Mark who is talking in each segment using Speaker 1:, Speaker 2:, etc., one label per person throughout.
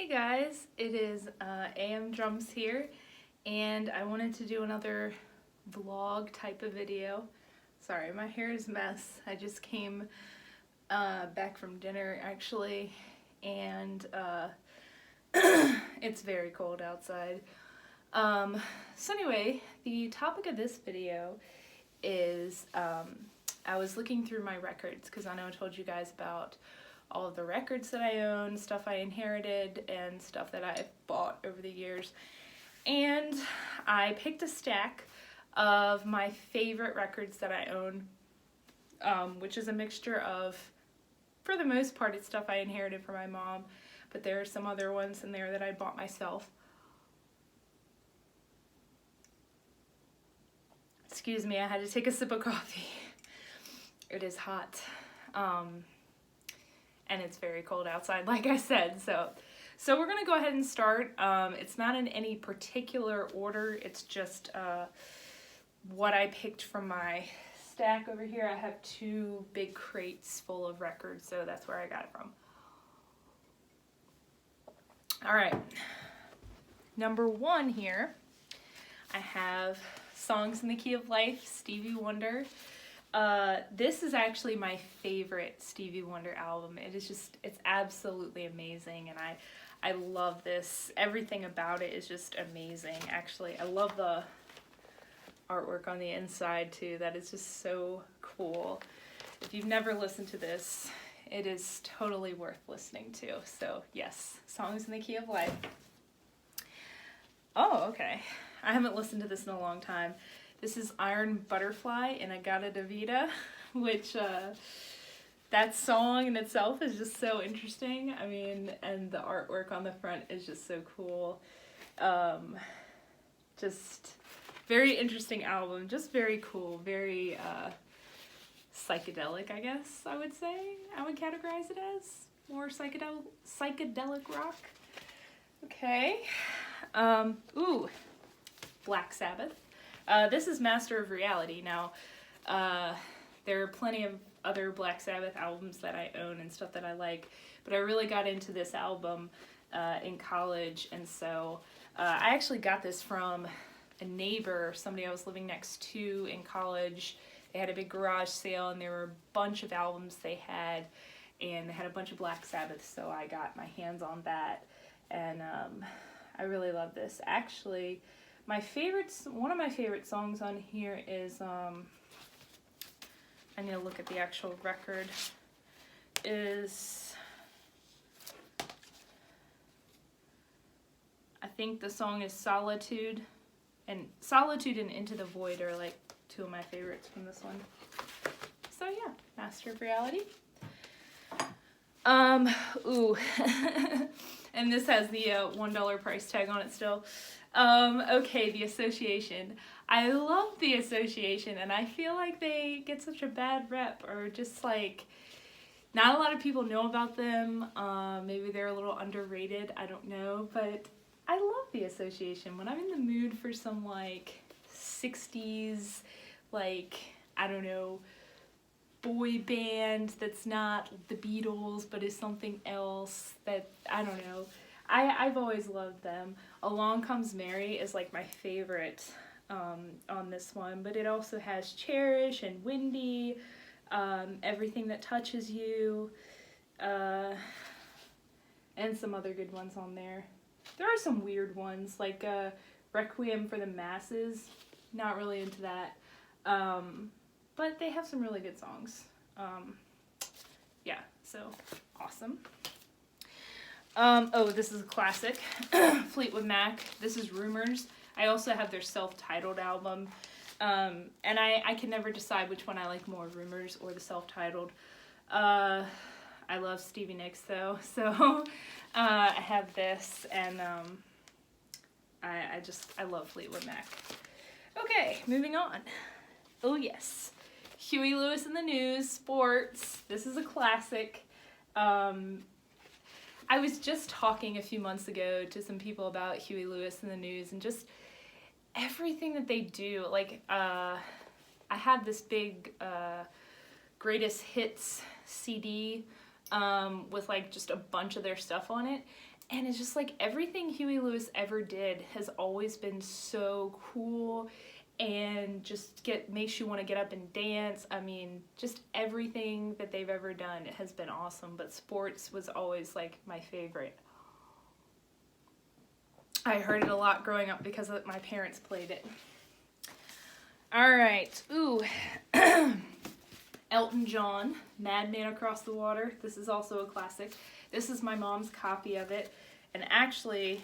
Speaker 1: Hey guys, it is AM Drums here, and I wanted to do another vlog type of video. Sorry, my hair is a mess. I just came back from dinner actually, and it's very cold outside. So anyway, the topic of this video is I was looking through my records because I know I told you guys about all of the records that I own, stuff I inherited, and stuff that I've bought over the years. And I picked a stack of my favorite records that I own, which is a mixture of, for the most part, it's stuff I inherited from my mom, but there are some other ones in there that I bought myself. Excuse me, I had to take a sip of coffee. It is hot. And it's very cold outside, like I said. So we're gonna go ahead and start. It's not in any particular order. It's just what I picked from my stack over here. I have two big crates full of records, so that's where I got it from. All right, number one here, I have Songs in the Key of Life, Stevie Wonder. This is actually my favorite Stevie Wonder album. It's absolutely amazing, and I love this. Everything about it is just amazing. Actually, I love the artwork on the inside too. That is just so cool. If you've never listened to this, it is totally worth listening to. So yes, Songs in the Key of Life. Oh, okay. I haven't listened to this in a long time. This is Iron Butterfly in In-A-Gadda-Da-Vida, which that song in itself is just so interesting. I mean, and the artwork on the front is just so cool. Just very interesting album, just very cool, very psychedelic, I guess I would say. I would categorize it as more psychedelic rock. Okay. Ooh, Black Sabbath. This is Master of Reality. Now, there are plenty of other Black Sabbath albums that I own and stuff that I like, but I really got into this album in college, and so I actually got this from a neighbor, somebody I was living next to in college. They had a big garage sale, and there were a bunch of albums they had, and they had a bunch of Black Sabbath, so I got my hands on that, and I really love this. Actually, one of my favorite songs on here is, I need to look at the actual record, is, I think the song is Solitude and Into the Void are like two of my favorites from this one. So yeah, Master of Reality. Ooh, and this has the $1 price tag on it still. Okay, The Association. I love The Association, and I feel like they get such a bad rep, or just like, not a lot of people know about them. Maybe they're a little underrated, I don't know, but I love The Association. When I'm in the mood for some like 60s, like, I don't know, boy band that's not the Beatles but is something else that, I don't know, I've always loved them. Along Comes Mary is like my favorite on this one, but it also has Cherish and Windy, Everything That Touches You, and some other good ones on there. There are some weird ones, like Requiem for the Masses, not really into that, but they have some really good songs. Yeah, so awesome. Oh, this is a classic, Fleetwood Mac. This is Rumors. I also have their self-titled album, and I can never decide which one I like more, Rumors or the self-titled. I love Stevie Nicks though, so I have this, and I love Fleetwood Mac. Okay, moving on. Oh yes, Huey Lewis and the News, sports. This is a classic. I was just talking a few months ago to some people about Huey Lewis and the News and just everything that they do. Like, I have this big greatest hits CD with like just a bunch of their stuff on it, And it's just like everything Huey Lewis ever did has always been so cool and just makes you want to get up and dance. I mean, just everything that they've ever done has been awesome, but Sports was always like my favorite. I heard it a lot growing up because my parents played it. All right. Ooh. Elton John, Madman Across the Water. This is also a classic. This is my mom's copy of it. And actually,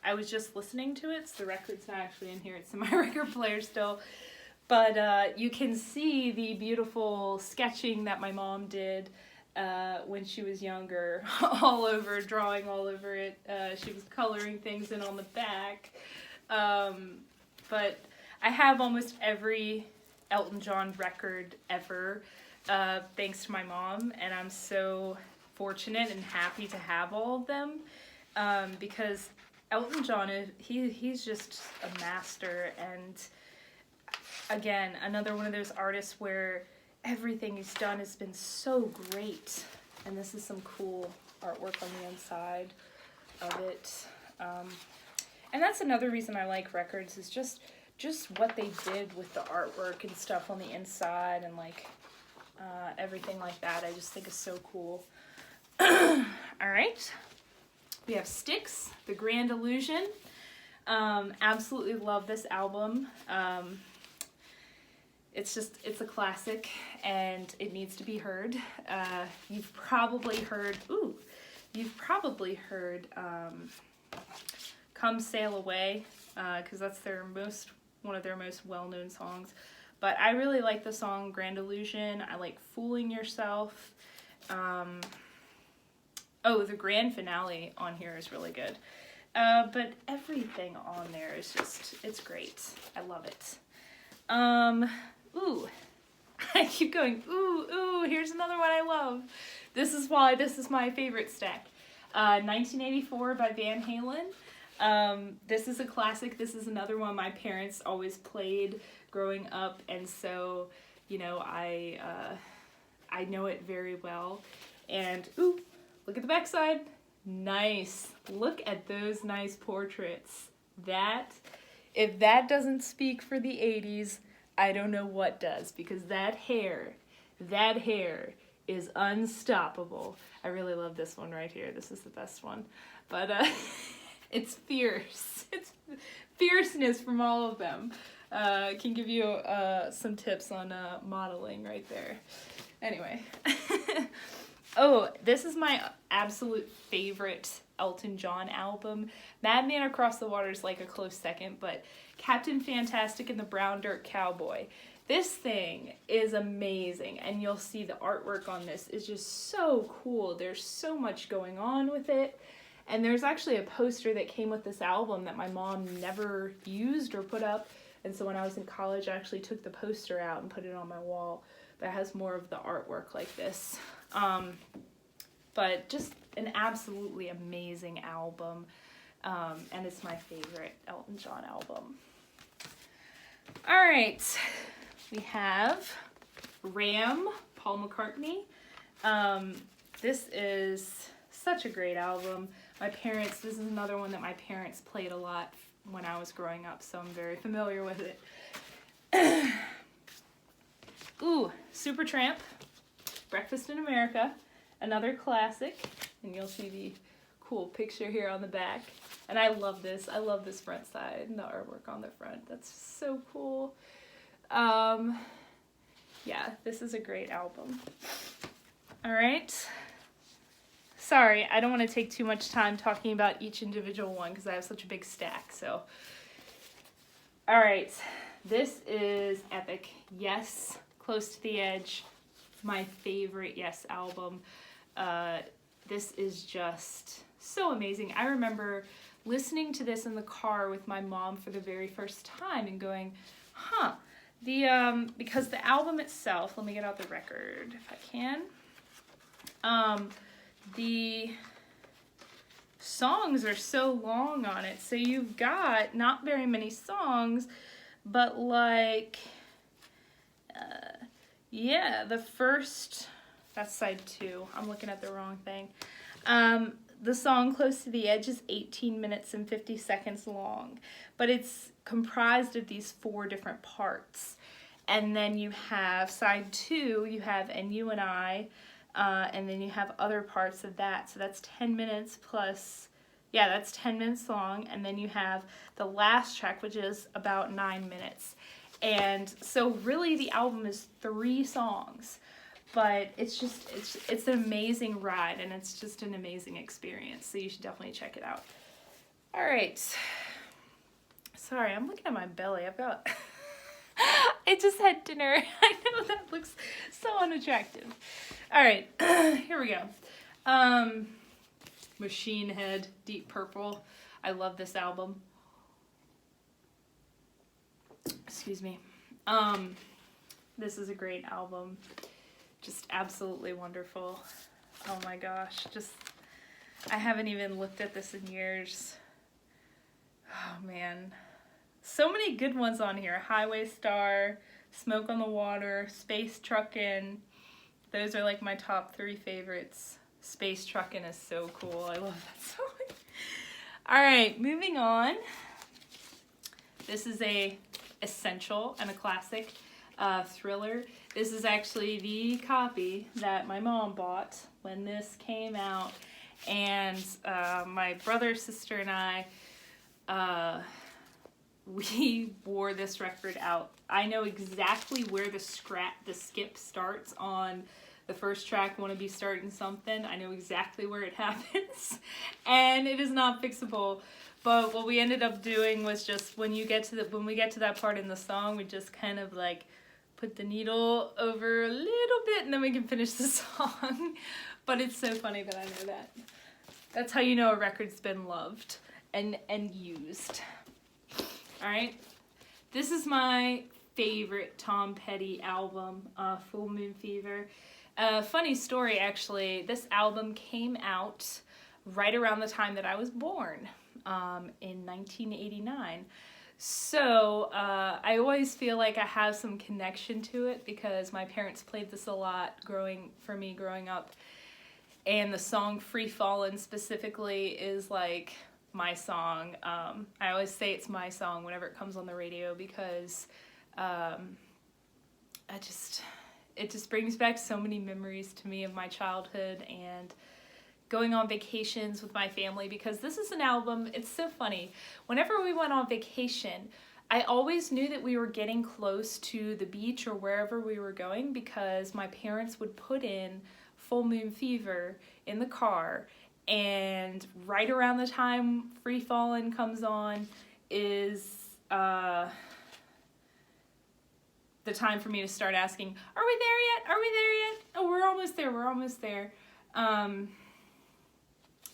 Speaker 1: I was just listening to it, so the record's not actually in here. It's in my record player still. But you can see the beautiful sketching that my mom did when she was younger, drawing all over it. She was coloring things in on the back. But I have almost every Elton John record ever, thanks to my mom, and I'm so fortunate and happy to have all of them, because Elton John, he's just a master, and again, another one of those artists where everything he's done has been so great, and this is some cool artwork on the inside of it, and that's another reason I like records, is just what they did with the artwork and stuff on the inside, and like everything like that. I just think is so cool. All right, we have Styx, The Grand Illusion. Absolutely love this album. It's a classic, and it needs to be heard. You've probably heard Come Sail Away, because that's one of their most well-known songs. But I really like the song Grand Illusion. I like Fooling Yourself. The grand finale on here is really good. But everything on there is it's great. I love it. I keep going, here's another one I love. This is my favorite stack. 1984 by Van Halen. This is a classic. This is another one my parents always played growing up, and so, I know it very well. And, look at the backside. Nice. Look at those nice portraits. If that doesn't speak for the 80s, I don't know what does, because that hair is unstoppable. I really love this one right here. This is the best one. But, it's fierce. It's fierceness from all of them. Can give you some tips on modeling right there. Anyway. This is my absolute favorite Elton John album. Madman Across the Water is like a close second, but Captain Fantastic and the Brown Dirt Cowboy. This thing is amazing, and you'll see the artwork on this is just so cool. There's so much going on with it. And there's actually a poster that came with this album that my mom never used or put up. And so when I was in college, I actually took the poster out and put it on my wall. That has more of the artwork like this. But just an absolutely amazing album. And it's my favorite Elton John album. All right. We have Ram, Paul McCartney. This is such a great album. This is another one that my parents played a lot when I was growing up, so I'm very familiar with it. Supertramp, Breakfast in America, another classic, and you'll see the cool picture here on the back. And I love this. I love this front side and the artwork on the front. That's so cool. This is a great album. All right. Sorry, I don't want to take too much time talking about each individual one because I have such a big stack. So, all right, this is epic. Yes, Close to the Edge, my favorite Yes album. This is just so amazing. I remember listening to this in the car with my mom for the very first time and going, because the album itself, let me get out the record if I can. The songs are so long on it, so you've got not very many songs, but the first, that's side 2, I'm looking at the wrong thing. the song Close to the Edge is 18 minutes and 50 seconds long, but it's comprised of these 4 different parts. And then you have side 2, you have And You and I, and then you have other parts of that. So that's 10 minutes plus, yeah, that's 10 minutes long. And then you have the last track, which is about 9 minutes. And so really the album is 3 songs, but it's an amazing ride, and it's just an amazing experience. So you should definitely check it out. All right. Sorry, I'm looking at my belly. I just had dinner. I know that looks so unattractive. All right, here we go. Machine Head, Deep Purple. I love this album. Excuse me. This is a great album. Just absolutely wonderful. Oh my gosh, I haven't even looked at this in years. Oh man. So many good ones on here. Highway Star, Smoke on the Water, Space Truckin'. Those are like my top 3 favorites. Space Truckin' is so cool. I love that song. Alright, moving on. This is a essential and a classic, Thriller. This is actually the copy that my mom bought when this came out. And my brother, sister, and I, we wore this record out. I know exactly where the skip starts on the first track, Wanna Be Starting Something. I know exactly where it happens, and it is not fixable. But what we ended up doing was just when we get to that part in the song, we just kind of like put the needle over a little bit, and then we can finish the song. But it's so funny that I know that. That's how you know a record's been loved and used. Alright, this is my favorite Tom Petty album, Full Moon Fever. Funny story, actually, this album came out right around the time that I was born, in 1989. So I always feel like I have some connection to it because my parents played this a lot growing up. And the song Free Fallin' specifically is like my song. I always say it's my song whenever it comes on the radio because it just brings back so many memories to me of my childhood and going on vacations with my family, because this is an album, it's so funny. Whenever we went on vacation, I always knew that we were getting close to the beach or wherever we were going because my parents would put in Full Moon Fever in the car, and right around the time Free Fallin' comes on is the time for me to start asking, are we there yet? Are we there yet? Oh, we're almost there.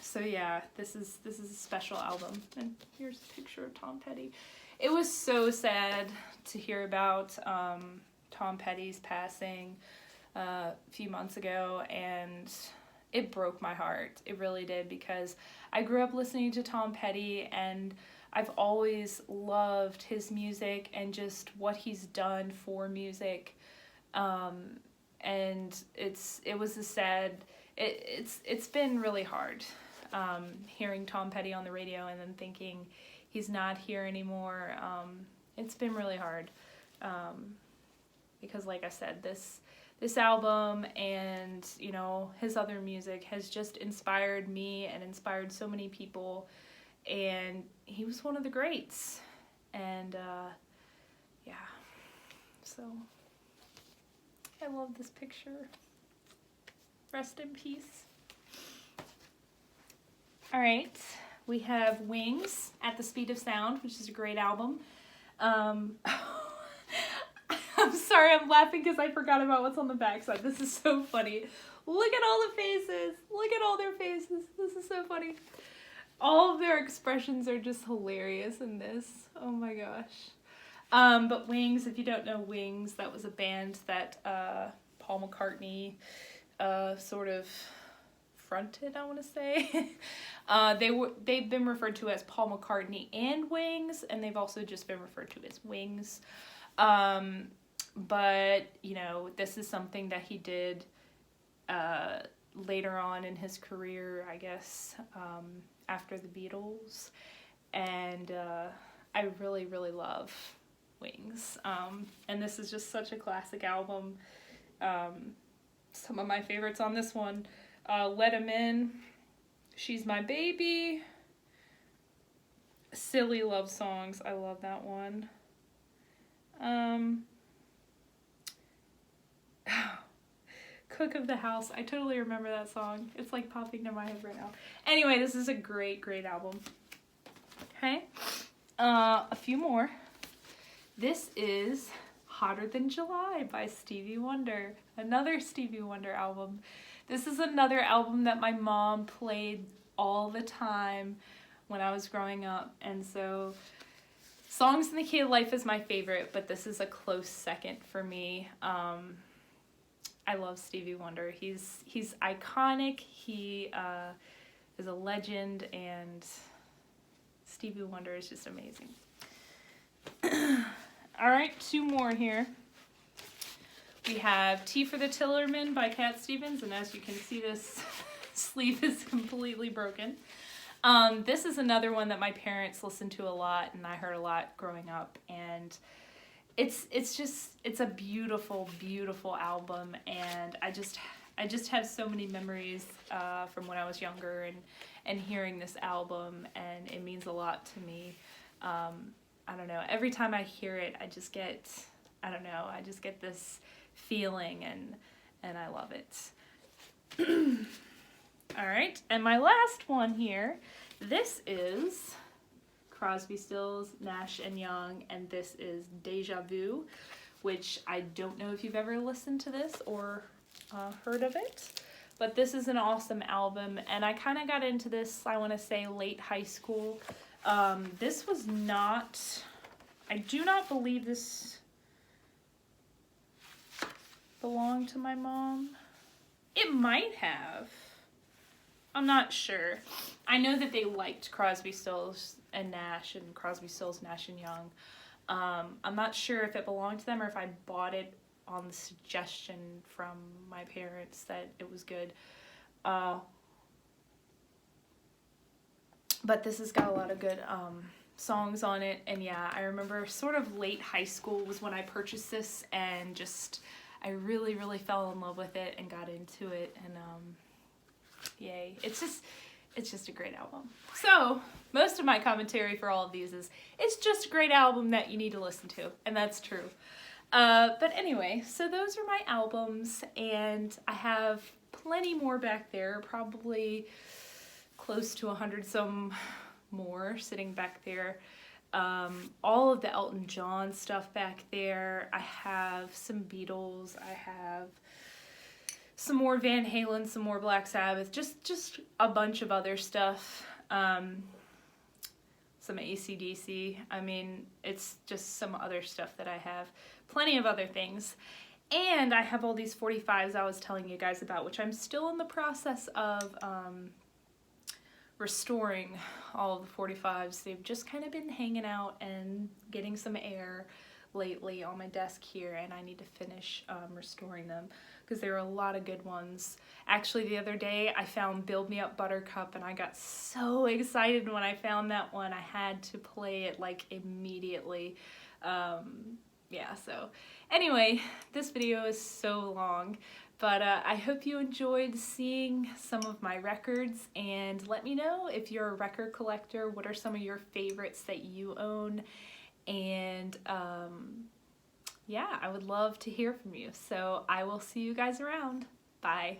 Speaker 1: So yeah, this is a special album. And here's a picture of Tom Petty. It was so sad to hear about Tom Petty's passing a few months ago, and it broke my heart. It really did, because I grew up listening to Tom Petty, and I've always loved his music and just what he's done for music. And it's been really hard hearing Tom Petty on the radio and then thinking he's not here anymore. It's been really hard because, like I said, this album and, you know, his other music has just inspired me and inspired so many people, and he was one of the greats. And yeah, so I love this picture. Rest in peace. All right, we have Wings, At the Speed of Sound, which is a great album. I'm sorry, I'm laughing because I forgot about what's on the backside. This is so funny. Look at all the faces. Look at all their faces. This is so funny. All of their expressions are just hilarious in this. Oh my gosh. But Wings, if you don't know Wings, that was a band that Paul McCartney sort of fronted, I want to say. They've been referred to as Paul McCartney and Wings, and they've also just been referred to as Wings. But, you know, this is something that he did later on in his career, I guess, after the Beatles. And I really, really love Wings. And this is just such a classic album. Some of my favorites on this one, Let 'Em In, She's My Baby, Silly Love Songs, I love that one. Cook of the House, I totally remember that song. It's like popping to my head right now. Anyway, this is a great, great album. Okay, a few more. This is Hotter Than July by Stevie Wonder, another Stevie Wonder album. This is another album that my mom played all the time when I was growing up, and so Songs in the Key of Life is my favorite, but this is a close second for me. I love Stevie Wonder. He's iconic. He is a legend, and Stevie Wonder is just amazing. All right, two more here. We have Tea for the Tillerman by Cat Stevens, and as you can see, this sleeve is completely broken. This is another one that my parents listened to a lot, and I heard a lot growing up, and it's a beautiful, beautiful album, and I just have so many memories from when I was younger and hearing this album, and it means a lot to me. I don't know, every time I hear it, I just get this feeling, and I love it. All right, and my last one here, this is Crosby, Stills, Nash & Young, and this is Deja Vu, which I don't know if you've ever listened to this or heard of it, but this is an awesome album, and I kind of got into this, I want to say, late high school. This was not, I do not believe this belonged to my mom. It might have. I'm not sure. I know that they liked Crosby, Stills and Nash, and Crosby, Stills, Nash & Young. I'm not sure if it belonged to them or if I bought it on the suggestion from my parents that it was good. But this has got a lot of good songs on it, and yeah, I remember sort of late high school was when I purchased this, and just I really, really fell in love with it and got into it, and yay. It's just a great album. So, most of my commentary for all of these is, it's just a great album that you need to listen to, and that's true. But anyway, so those are my albums, and I have plenty more back there, probably close to 100 some more sitting back there. All of the Elton John stuff back there. I have some Beatles, I have some more Van Halen, some more Black Sabbath, just a bunch of other stuff. Some AC/DC. I mean, it's just some other stuff that I have. Plenty of other things. And I have all these 45s I was telling you guys about, which I'm still in the process of restoring all of the 45s. They've just kind of been hanging out and getting some air lately on my desk here, and I need to finish restoring them because there are a lot of good ones. Actually, the other day I found Build Me Up Buttercup, and I got so excited when I found that one. I had to play it like immediately. Yeah, so anyway, this video is so long, but I hope you enjoyed seeing some of my records, and let me know if you're a record collector, what are some of your favorites that you own, and yeah, I would love to hear from you. So I will see you guys around. Bye.